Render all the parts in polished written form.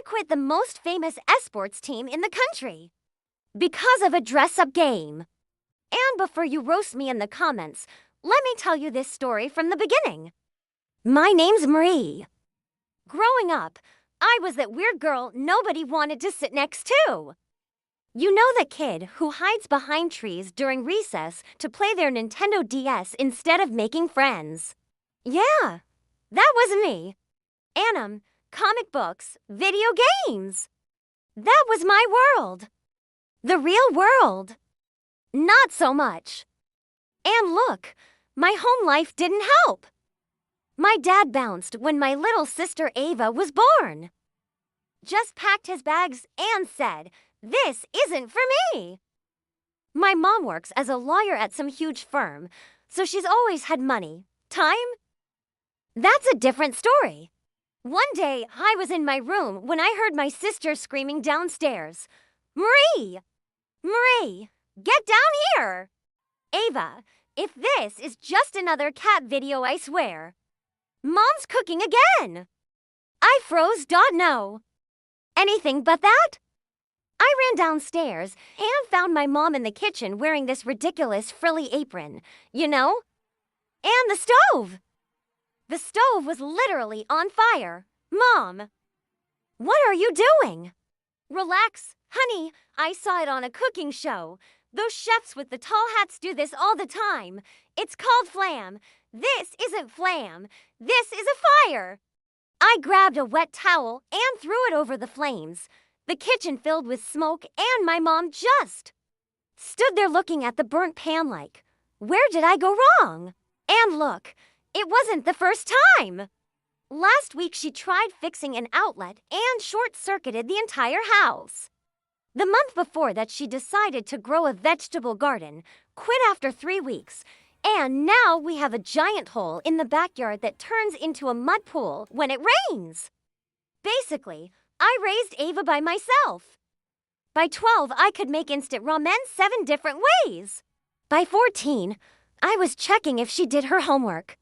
quit the most famous esports team in the country because of a dress-up game. And before you roast me in the comments, let me tell you this story from the beginning. My name's Marie. Growing up, I was that weird girl nobody wanted to sit next to. You know the kid who hides behind trees during recess to play their Nintendo DS instead of making friends. Yeah, that was me. Anime, comic books, video games. That was my world. The real world. Not so much. And look, my home life didn't help. My dad bounced when my little sister Ava was born. Just packed his bags and said, "This isn't for me." My mom works as a lawyer at some huge firm, so she's always had money. Time? That's a different story. One day, I was in my room when I heard my sister screaming downstairs, "Marie! Marie, get down here!" Ava, if this is just another cat video, I swear. Mom's cooking again. I froze. No. Anything but that? I ran downstairs and found my mom in the kitchen wearing this ridiculous frilly apron, you know? And the stove. The stove was literally on fire. Mom, what are you doing? Relax, honey. I saw it on a cooking show. Those chefs with the tall hats do this all the time. It's called flam. This isn't flam. This is a fire. I grabbed a wet towel and threw it over the flames. The kitchen filled with smoke, and my mom just stood there looking at the burnt pan like, where did I go wrong? And look, it wasn't the first time. Last week she tried fixing an outlet and short-circuited the entire house. The month before that she decided to grow a vegetable garden, quit after 3 weeks, and now we have a giant hole in the backyard that turns into a mud pool when it rains. Basically, I raised Ava by myself. By 12, I could make instant ramen 7 different ways. By 14, I was checking if she did her homework.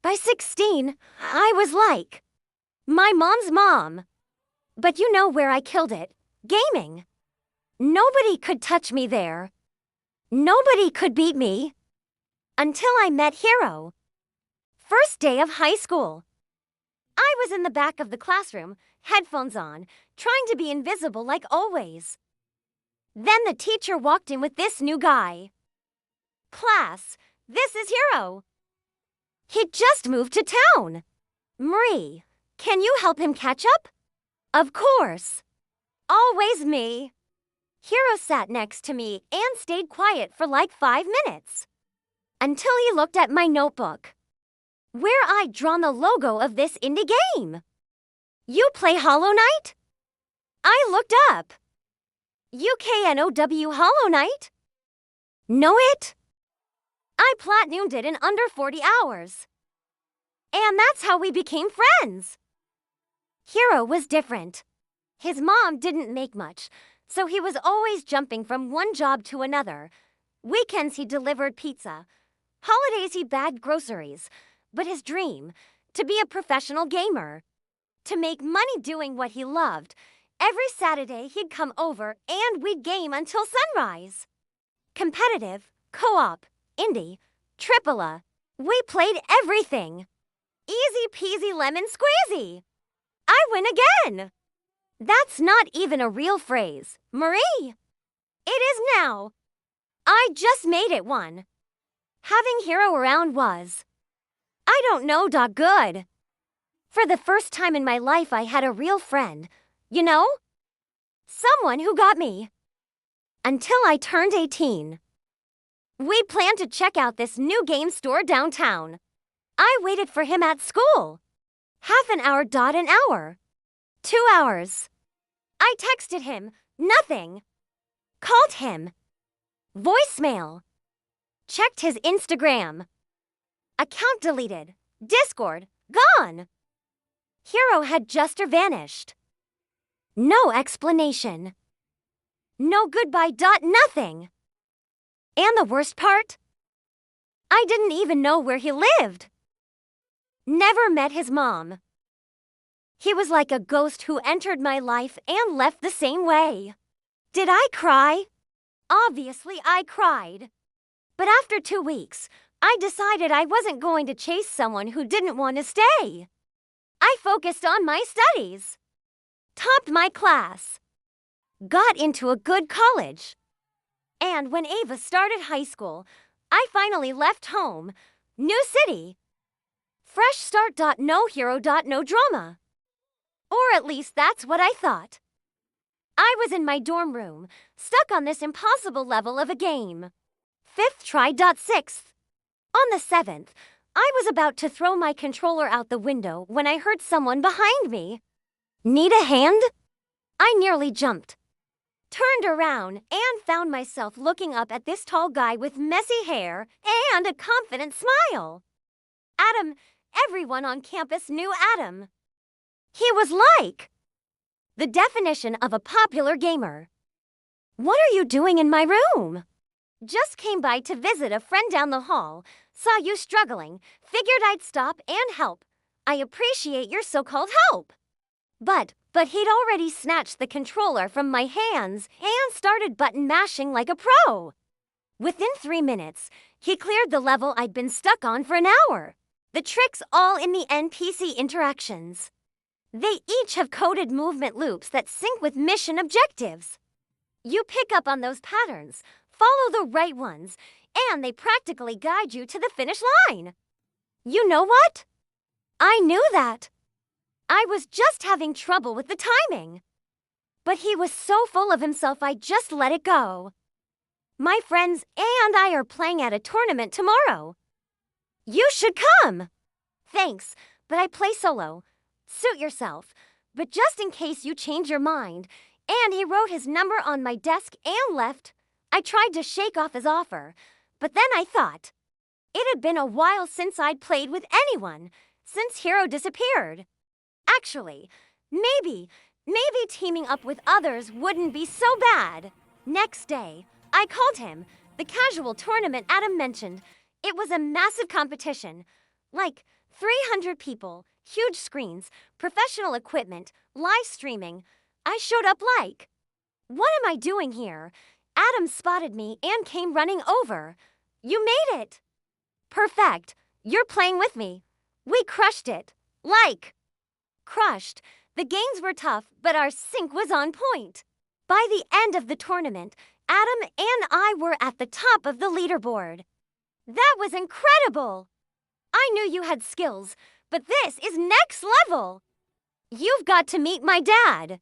By 16, I was like, my mom's mom. But you know where I killed it? Gaming. Nobody could touch me there. Nobody could beat me. Until I met Hero. First day of high school. I was in the back of the classroom, headphones on, trying to be invisible like always. Then the teacher walked in with this new guy. "Class, this is Hero. He just moved to town. Marie, can you help him catch up?" Of course. Always me. Hero sat next to me and stayed quiet for like 5 minutes. Until he looked at my notebook, where I'd drawn the logo of this indie game. "You play Hollow Knight?" I looked up. UKNOW Hollow Knight? Know it? I platinumed it in under 40 hours. And that's how we became friends. Hero was different. His mom didn't make much, so he was always jumping from one job to another. Weekends he delivered pizza. Holidays he bagged groceries. But his dream, to be a professional gamer, to make money doing what he loved, every Saturday he'd come over and we'd game until sunrise. Competitive, co-op, indie, AAA. We played everything. Easy peasy lemon squeezy. I win again. That's not even a real phrase, Marie. It is now. I just made it one. Having Hero around was, I don't know, good. For the first time in my life I had a real friend, you know? Someone who got me. Until I turned 18. We planned to check out this new game store downtown. I waited for him at school. Half an hour. An hour. 2 hours. I texted him, nothing. Called him. Voicemail. Checked his Instagram. Account deleted. Discord, gone. Hero had just vanished. No explanation. No goodbye. Nothing. And the worst part? I didn't even know where he lived. Never met his mom. He was like a ghost who entered my life and left the same way. Did I cry? Obviously, I cried. But after 2 weeks, I decided I wasn't going to chase someone who didn't want to stay. I focused on my studies, topped my class, got into a good college. And when Ava started high school, I finally left home. New city. Fresh start. No hero. No drama. Or at least that's what I thought. I was in my dorm room, stuck on this impossible level of a game. 5th try. 6th. On the 7th, I was about to throw my controller out the window when I heard someone behind me. Need a hand? I nearly jumped. Turned around and found myself looking up at this tall guy with messy hair and a confident smile. Adam, everyone on campus knew Adam. He was like the definition of a popular gamer. What are you doing in my room? Just came by to visit a friend down the hall. Saw you struggling. Figured I'd stop and help. I appreciate your so-called help. But he'd already snatched the controller from my hands and started button mashing like a pro. Within 3 minutes, he cleared the level I'd been stuck on for an hour. The trick's all in the NPC interactions. They each have coded movement loops that sync with mission objectives. You pick up on those patterns, follow the right ones, and they practically guide you to the finish line. You know what? I knew that. I was just having trouble with the timing. But he was so full of himself I just let it go. My friends and I are playing at a tournament tomorrow. You should come. Thanks, but I play solo. Suit yourself. But just in case you change your mind, and he wrote his number on my desk and left. I tried to shake off his offer, but then I thought, it had been a while since I'd played with anyone, since Hero disappeared. Actually, maybe teaming up with others wouldn't be so bad. Next day, I called him. The casual tournament Adam mentioned. It was a massive competition. Like 300 people, huge screens, professional equipment, live streaming. I showed up like, what am I doing here? Adam spotted me and came running over. You made it. Perfect. You're playing with me. We crushed it. Like. Crushed. The games were tough, but our sync was on point. By the end of the tournament, Adam and I were at the top of the leaderboard. That was incredible. I knew you had skills, but this is next level. You've got to meet my dad.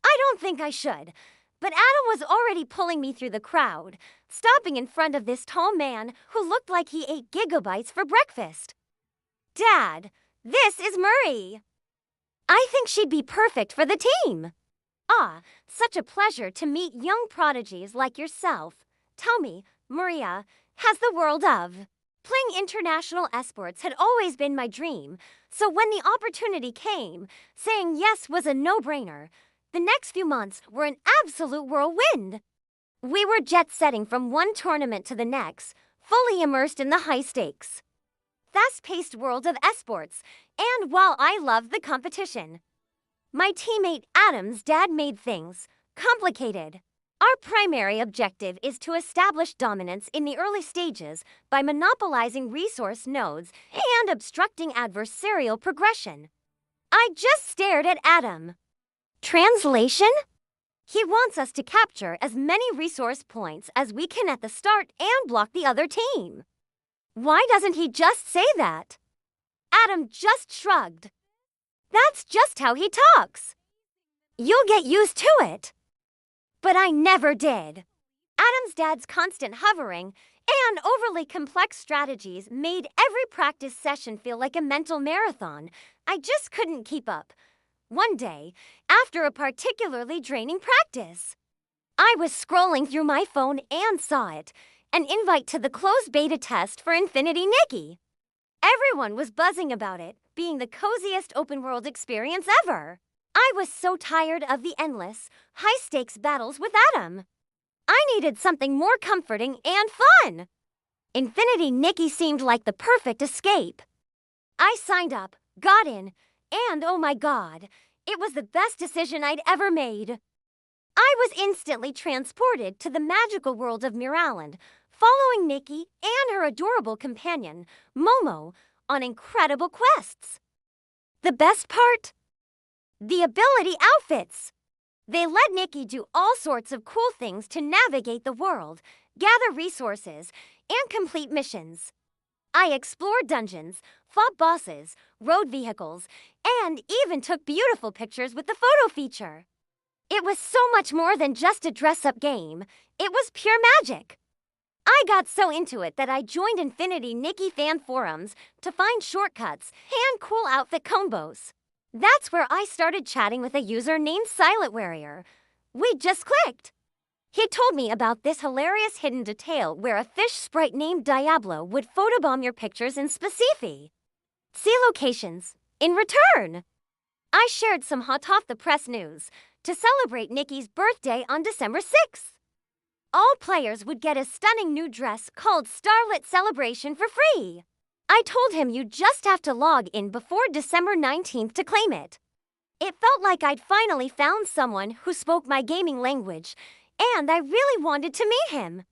I don't think I should, but Adam was already pulling me through the crowd, stopping in front of this tall man who looked like he ate gigabytes for breakfast. Dad, this is Murray. I think she'd be perfect for the team. Ah, such a pleasure to meet young prodigies like yourself. Tell me, Maria, has the world of... Playing international esports had always been my dream, so when the opportunity came, saying yes was a no-brainer. The next few months were an absolute whirlwind. We were jet-setting from one tournament to the next, fully immersed in the high stakes, fast-paced world of esports, and while I loved the competition, my teammate Adam's dad made things complicated. Our primary objective is to establish dominance in the early stages by monopolizing resource nodes and obstructing adversarial progression. I just stared at Adam. Translation? He wants us to capture as many resource points as we can at the start and block the other team. Why doesn't he just say that? Adam just shrugged. That's just how he talks. You'll get used to it. But I never did. Adam's dad's constant hovering and overly complex strategies made every practice session feel like a mental marathon. I just couldn't keep up. One day, after a particularly draining practice, I was scrolling through my phone and saw it, an invite to the closed beta test for Infinity Nikki. Everyone was buzzing about it, being the coziest open-world experience ever. I was so tired of the endless, high-stakes battles with Adam. I needed something more comforting and fun. Infinity Nikki seemed like the perfect escape. I signed up, got in, And oh my god, it was the best decision I'd ever made. I was instantly transported to the magical world of Miraland, following Nikki and her adorable companion, Momo, on incredible quests. The best part? The ability outfits. They let Nikki do all sorts of cool things to navigate the world, gather resources, and complete missions. I explored dungeons, fought bosses, rode vehicles, and even took beautiful pictures with the photo feature. It was so much more than just a dress-up game. It was pure magic. I got so into it that I joined Infinity Nikki fan forums to find shortcuts and cool outfit combos. That's where I started chatting with a user named Silent Warrior. We just clicked. He told me about this hilarious hidden detail where a fish sprite named Diablo would photobomb your pictures in Specifi. See locations. In return, I shared some hot off the press news to celebrate Nikki's birthday on December 6th. All players would get a stunning new dress called Starlit Celebration for free. I told him you just have to log in before December 19th to claim it. It felt like I'd finally found someone who spoke my gaming language, and I really wanted to meet him.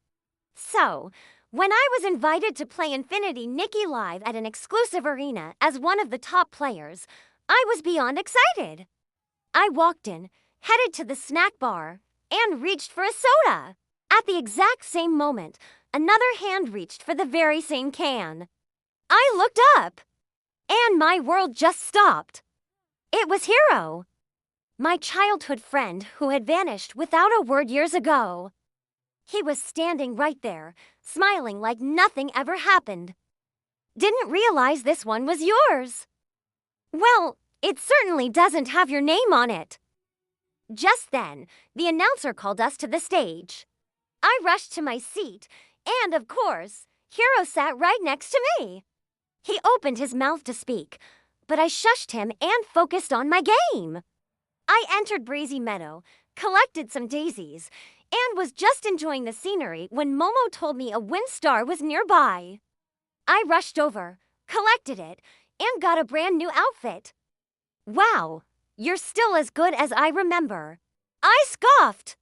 So, when I was invited to play Infinity Nikki live at an exclusive arena as one of the top players, I was beyond excited. I walked in, headed to the snack bar, and reached for a soda. At the exact same moment, another hand reached for the very same can. I looked up, and my world just stopped. It was Hero, my childhood friend who had vanished without a word years ago. He was standing right there, smiling like nothing ever happened. Didn't realize this one was yours. Well, it certainly doesn't have your name on it. Just then, the announcer called us to the stage. I rushed to my seat, and of course, Hero sat right next to me. He opened his mouth to speak, but I shushed him and focused on my game. I entered Breezy Meadow, collected some daisies, and was just enjoying the scenery when Momo told me a wind star was nearby. I rushed over, collected it, and got a brand new outfit. Wow, you're still as good as I remember. I scoffed.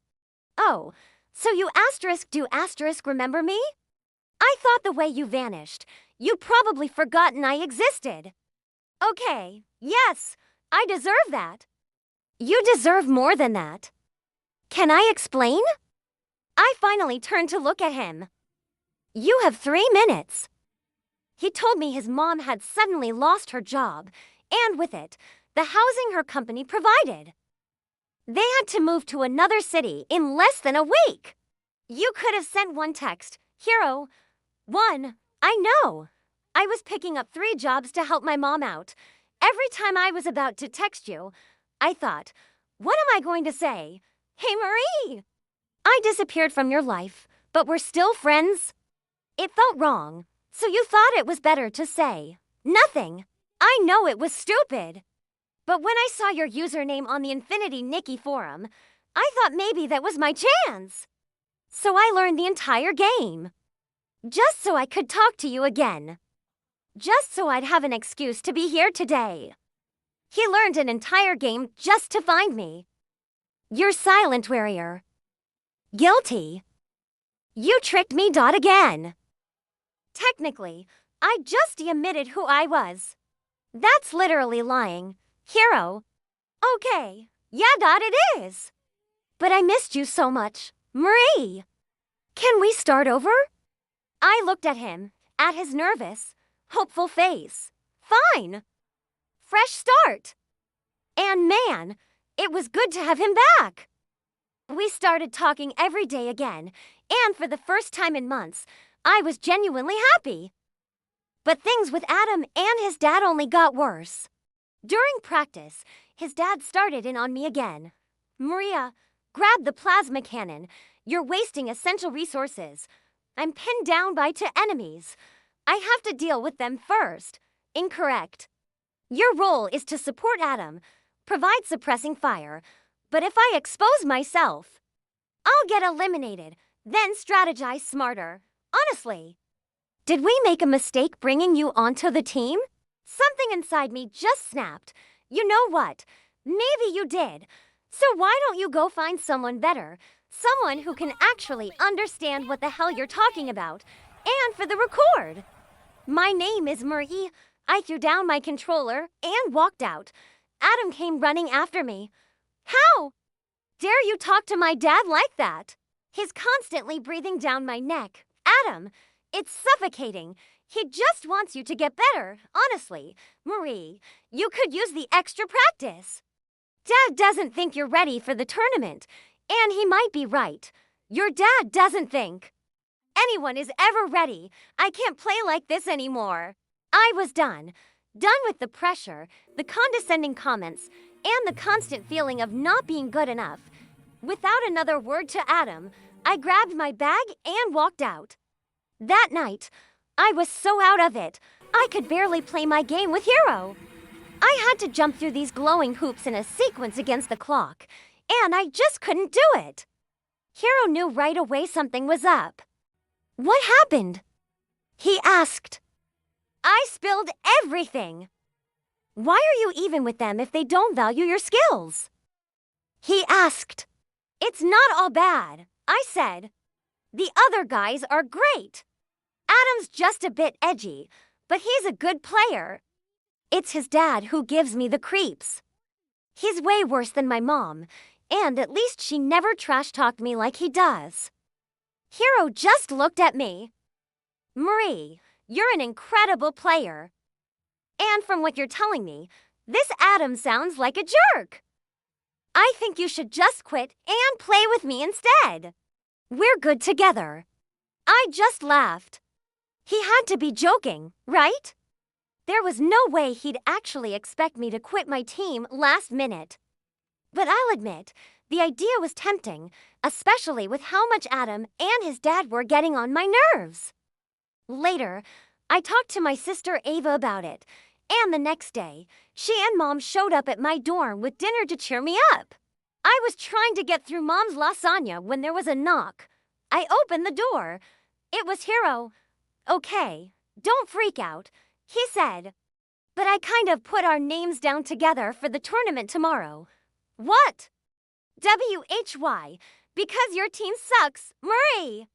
Oh, so you **do* remember me? I thought the way you vanished, you'd probably forgotten I existed. Okay, yes, I deserve that. You deserve more than that. Can I explain? I finally turned to look at him. You have 3 minutes. He told me his mom had suddenly lost her job, and with it, the housing her company provided. They had to move to another city in less than a week. You could have sent one text, Hero. 1, I know. I was picking up 3 jobs to help my mom out. Every time I was about to text you, I thought, what am I going to say? Hey, Marie! I disappeared from your life, but we're still friends. It felt wrong, so you thought it was better to say nothing. I know it was stupid. But when I saw your username on the Infinity Nikki forum, I thought maybe that was my chance. So I learned the entire game. Just so I could talk to you again. Just so I'd have an excuse to be here today. He learned an entire game just to find me. You're Silent Warrior. Guilty. You tricked me. Again. Technically, I just admitted who I was. That's literally lying. Hero. Okay, yeah, it is. But I missed you so much, Marie. Can we start over? I looked at him, at his nervous, hopeful face. Fine. Fresh start. And man, it was good to have him back. We started talking every day again, and for the first time in months, I was genuinely happy. But things with Adam and his dad only got worse. During practice, his dad started in on me again. Maria, grab the plasma cannon. You're wasting essential resources. I'm pinned down by 2 enemies. I have to deal with them first. Incorrect. Your role is to support Adam, provide suppressing fire, but if I expose myself, I'll get eliminated, then strategize smarter. Honestly. Did we make a mistake bringing you onto the team? Something inside me just snapped. You know what? Maybe you did. So why don't you go find someone better? Someone who can actually understand what the hell you're talking about. And for the record. My name is Marie. I threw down my controller and walked out. Adam came running after me. How dare you talk to my dad like that? He's constantly breathing down my neck. Adam, it's suffocating. He just wants you to get better. Honestly, Marie, you could use the extra practice. Dad doesn't think you're ready for the tournament, and he might be right. Your dad doesn't think anyone is ever ready. I can't play like this anymore. I was done. Done with the pressure, the condescending comments, and the constant feeling of not being good enough. Without another word to Adam, I grabbed my bag and walked out. That night, I was so out of it, I could barely play my game with Hero. I had to jump through these glowing hoops in a sequence against the clock, and I just couldn't do it. Hero knew right away something was up. What happened? He asked. I spilled everything. Why are you even with them if they don't value your skills? He asked. It's not all bad, I said. The other guys are great. Adam's just a bit edgy, but he's a good player. It's his dad who gives me the creeps. He's way worse than my mom, and at least she never trash-talked me like he does. Hero just looked at me. Marie, you're an incredible player. And from what you're telling me, this Adam sounds like a jerk. I think you should just quit and play with me instead. We're good together. I just laughed. He had to be joking, right? There was no way he'd actually expect me to quit my team last minute. But I'll admit, the idea was tempting, especially with how much Adam and his dad were getting on my nerves. Later, I talked to my sister Ava about it, and the next day, she and Mom showed up at my dorm with dinner to cheer me up. I was trying to get through Mom's lasagna when there was a knock. I opened the door. It was Hero. Okay, don't freak out, he said. But I kind of put our names down together for the tournament tomorrow. What? WHY, because your team sucks, Marie.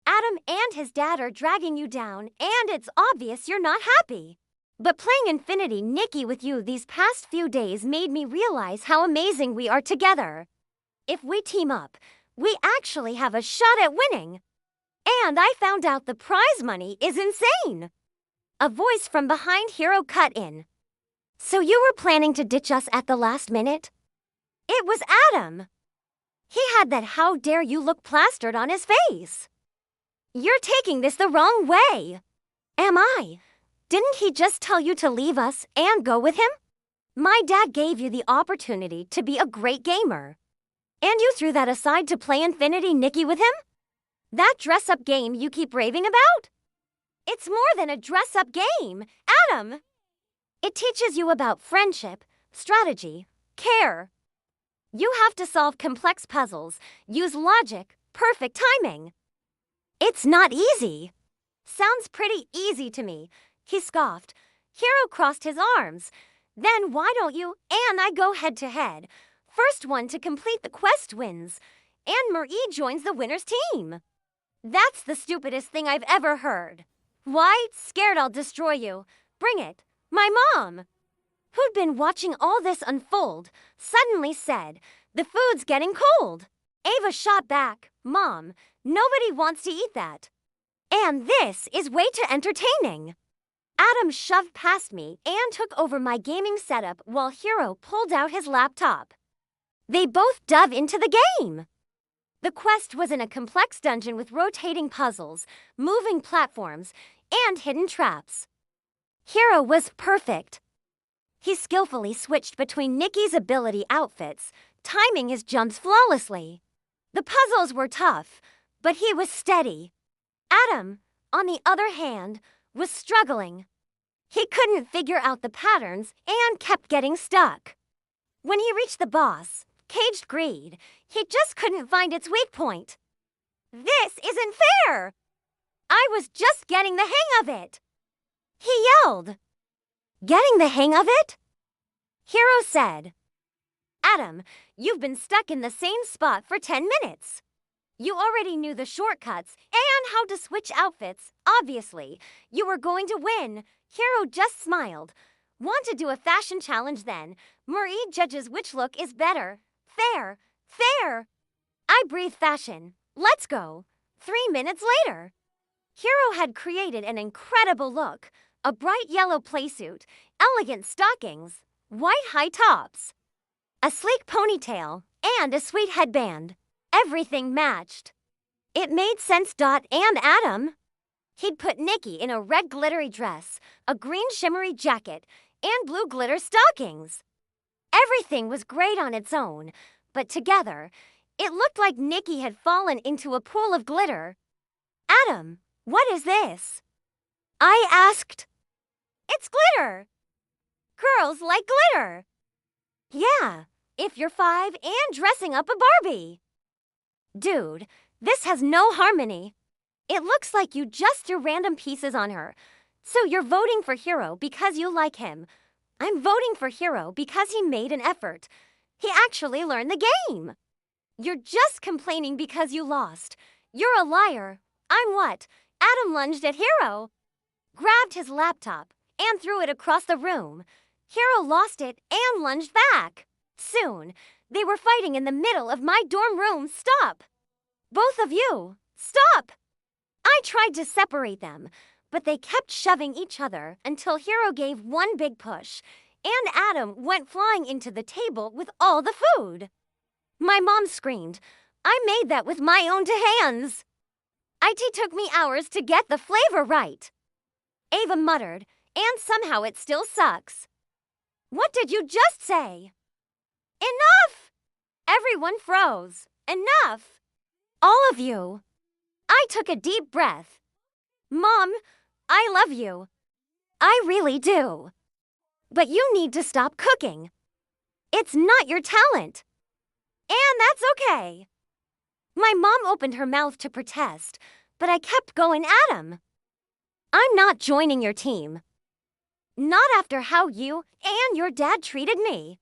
Adam and his dad are dragging you down, and it's obvious you're not happy. But playing Infinity Nikki with you these past few days made me realize how amazing we are together. If we team up, we actually have a shot at winning. And I found out the prize money is insane. A voice from behind Hero cut in. So you were planning to ditch us at the last minute? It was Adam. He had that how dare you look plastered on his face. You're taking this the wrong way. Am I? Didn't he just tell you to leave us and go with him? My dad gave you the opportunity to be a great gamer. And you threw that aside to play Infinity Nikki with him? That dress-up game you keep raving about? It's more than a dress-up game, Adam. It teaches you about friendship, strategy, care. You have to solve complex puzzles, use logic, perfect timing. It's not easy. Sounds pretty easy to me, he scoffed. Hero crossed his arms. Then why don't you and I go head-to-head? First one to complete the quest wins, and Marie joins the winner's team. That's the stupidest thing I've ever heard. Why? Scared I'll destroy you. Bring it. My mom, who'd been watching all this unfold, suddenly said, "The food's getting cold." Ava shot back, "Mom, nobody wants to eat that. And this is way too entertaining." Adam shoved past me and took over my gaming setup while Hero pulled out his laptop. They both dove into the game. The quest was in a complex dungeon with rotating puzzles, moving platforms, and hidden traps. Hero was perfect. He skillfully switched between Nikki's ability outfits, timing his jumps flawlessly. The puzzles were tough, but he was steady. Adam, on the other hand, was struggling. He couldn't figure out the patterns and kept getting stuck. When he reached the boss, Caged Greed, he just couldn't find its weak point. This isn't fair! I was just getting the hang of it! He yelled. Getting the hang of it? Hero said. Adam, you've been stuck in the same spot for 10 minutes. You already knew the shortcuts and how to switch outfits. Obviously, you were going to win. Hero just smiled. Want to do a fashion challenge then? Marie judges which look is better. Fair. Fair. I breathe fashion. Let's go. 3 minutes later. Hero had created an incredible look. A bright yellow playsuit, elegant stockings, white high tops, a sleek ponytail, and a sweet headband. Everything matched. It made sense. And Adam? He'd put Nikki in a red glittery dress, a green shimmery jacket, and blue glitter stockings. Everything was great on its own, but together, it looked like Nikki had fallen into a pool of glitter. Adam, what is this? I asked. It's glitter. Girls like glitter. Yeah, if you're 5 and dressing up a Barbie. Dude, this has no harmony. It looks like you just threw random pieces on her. So you're voting for Hero because you like him. I'm voting for Hero because he made an effort. He actually learned the game. You're just complaining because you lost. You're a liar. I'm what? Adam lunged at Hero, grabbed his laptop, and threw it across the room. Hero lost it and lunged back. Soon, they were fighting in the middle of my dorm room. Stop! Both of you, stop! I tried to separate them, but they kept shoving each other until Hero gave one big push, and Adam went flying into the table with all the food. My mom screamed. I made that with my own 2 hands. IT took me hours to get the flavor right. Ava muttered, and somehow it still sucks. What did you just say? Enough! Everyone froze. Enough! All of you. I took a deep breath. Mom, I love you. I really do. But you need to stop cooking. It's not your talent. And that's okay. My mom opened her mouth to protest, but I kept going at him. I'm not joining your team. Not after how you and your dad treated me.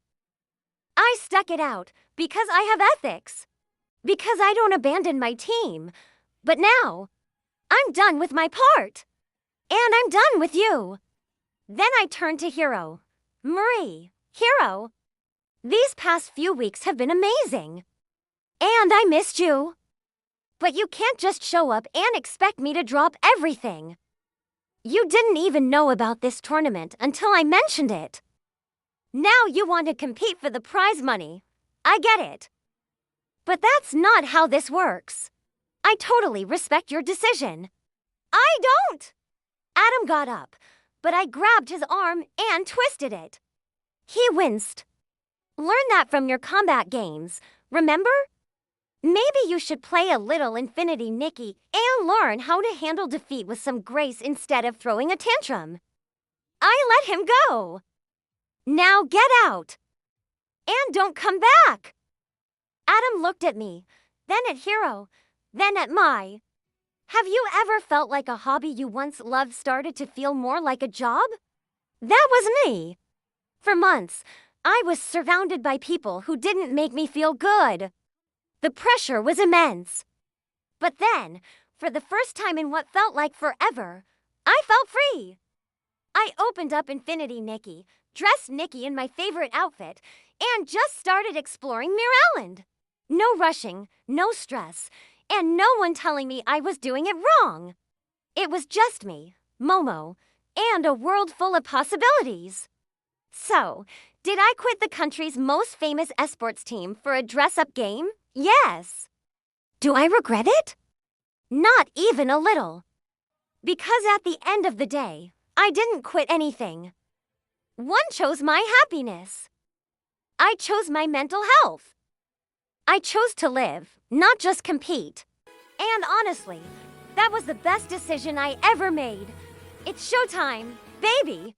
I stuck it out because I have ethics. Because I don't abandon my team. But now, I'm done with my part. And I'm done with you. Then I turned to Hero. Marie, Hero, these past few weeks have been amazing. And I missed you. But you can't just show up and expect me to drop everything. You didn't even know about this tournament until I mentioned it. Now you want to compete for the prize money. I get it. But that's not how this works. I totally respect your decision. I don't! Adam got up, but I grabbed his arm and twisted it. He winced. Learn that from your combat games, remember? Maybe you should play a little Infinity Nikki and learn how to handle defeat with some grace instead of throwing a tantrum. I let him go. Now get out. And don't come back. Adam looked at me, then at Hero, then at Mai. Have you ever felt like a hobby you once loved started to feel more like a job? That was me. For months, I was surrounded by people who didn't make me feel good. The pressure was immense. But then, for the first time in what felt like forever, I felt free. I opened up Infinity Nikki, dressed Nikki in my favorite outfit, and just started exploring Mirror Island. No rushing, no stress, and no one telling me I was doing it wrong. It was just me, Momo, and a world full of possibilities. So, did I quit the country's most famous esports team for a dress-up game? Yes. Do I regret it? Not even a little. Because at the end of the day, I didn't quit anything. One chose my happiness. I chose my mental health. I chose to live, not just compete. And honestly, that was the best decision I ever made. It's showtime, baby!